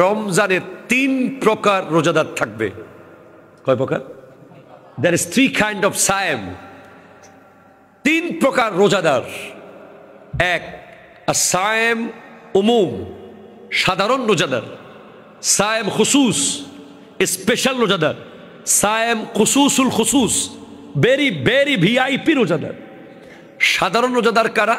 রমজানের 3 প্রকার রোজাদার থাকবে। কয় প্রকার? There is 3 kind of Sayem. 3 প্রকার রোজাদার। এক, সায়েম উমুম, সাধারণ রোজাদার। সায়েম খুসুস, স্পেশাল রোজাদার। সায়েম খুসুসুল খুসুস, ভেরি ভেরি ভিআইপি রোজাদার। সাধারণ রোজাদার কারা?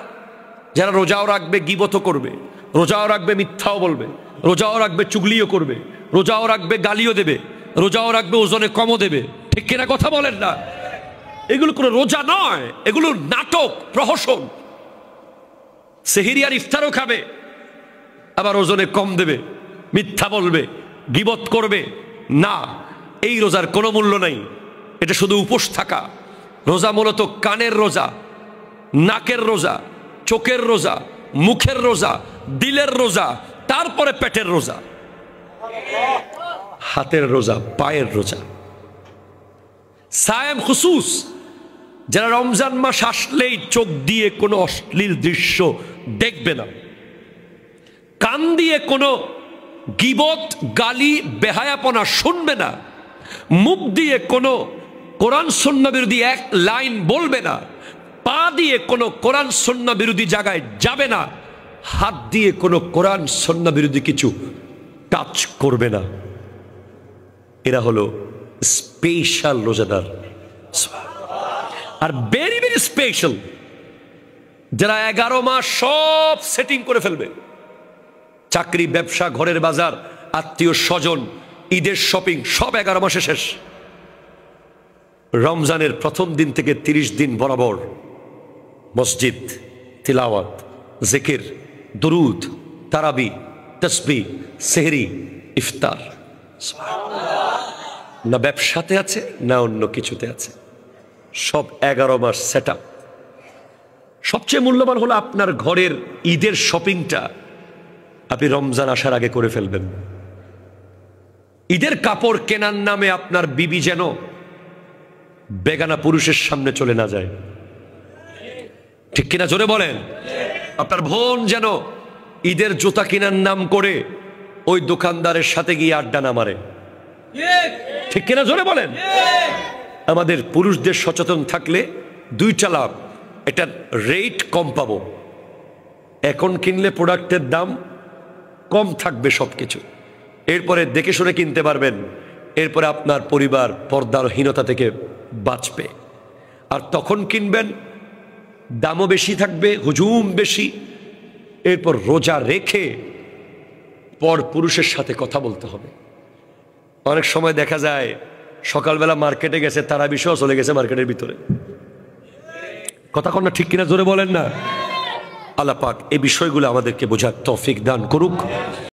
যারা রোজাও রাখবে গীবতও করবে, রোজাও রাখবে মিথ্যাও বলবে, রোজাও রাখবে চুগলিও করবে, রোজাও রাখবে গালিও দেবে, রোজাও রাখবে ওজনে কমও দেবে। ঠিক কিনা কথা বলেন না? এগুলো কোনো রোজা নয়, এগুলো নাটক, প্রহসন। সেহরি আর ইফতারও খাবে, আবার ওজনে কম দেবে, মিথ্যা বলবে, গীবত করবে। না, এই রোজার কোনো মূল্য নাই। এটা শুধু উপোস থাকা। রোজা মূলত কানের রোজা, নাকের রোজা, চোখের রোজা, মুখের রোজা, দিলের রোজা, তারপরে পেটের রোজা, হাতের রোজা, পায়ের রোজা। সায়েম খুসুস, যারা রমজান মাস আসলেই চোখ দিয়ে কোনো অশ্লীল দৃশ্য দেখবে না, কান দিয়ে কোনো গীবত, গালি, বেহায়াপনা শুনবে না, মুখ দিয়ে কোনো কোরআন সুন্নাহ বিরোধী এক লাইন বলবে না, পা দিয়ে কোনো কোরআন সুন্নাহ বিরোধী জায়গায় যাবে না, হাত দিয়ে কোনো কোরআন সুন্নাহ বিরোধী কিছু টাচ করবে না। এরা হলো স্পেশাল রোজাদার। আর ভেরি ভেরি স্পেশাল যারা 11 মাস সব সেটিং করে ফেলবে। চাকরি, ব্যবসা, ঘরের বাজার, আত্মীয় স্বজন, ঈদের শপিং সব 11 মাসে শেষ। রমজানের প্রথম দিন থেকে 30 দিন বরাবর মসজিদ, তিলাওয়াত, জিকির, দুরুদ, তারাবি, তাসবিহ, সেহরি, ইফতার। না ব্যবসাতে আছে, না অন্য কিছুতে আছে, সব 11 মাস সেট আপ। সবচেয়ে মূল্যবান হলো আপনার ঘরের ঈদের শপিংটা আপনি রমজান আসার আগে করে ফেলবেন। ঈদের কাপড় কেনার নামে আপনার বিবি যেন বেগানা পুরুষের সামনে চলে না যায়। ঠিক কিনা জোরে বলেন? আপনার বোন যেন ঈদের জুতা কেনার নাম করে ওই দোকানদারের সাথে গিয়ে আড্ডা না মারে। ঠিক কিনা জোরে বলেন? আমাদের পুরুষদের সচেতন থাকলে 2টা লাভ। এটার রেট কম পাবো, এখন কিনলে প্রোডাক্টের দাম কম থাকবে সবকিছু। এরপরে দেখে শুনে কিনতে পারবেন। এরপরে আপনার পরিবার পর্দারহীনতা থেকে বাঁচবে। আর তখন কিনবেন, দামও বেশি থাকবে, হুজুম বেশি। এরপর রোজা রেখে পর পুরুষের সাথে কথা বলতে হবে। অনেক সময় দেখা যায় সকালবেলা মার্কেটে গেছে, তারা বিষয় চলে গেছে মার্কেটের ভিতরে। কথা কন না? ঠিক কিনা জোরে বলেন না? আল্লাহ পাক এই বিষয়গুলো আমাদেরকে বোঝার তৌফিক দান করুক।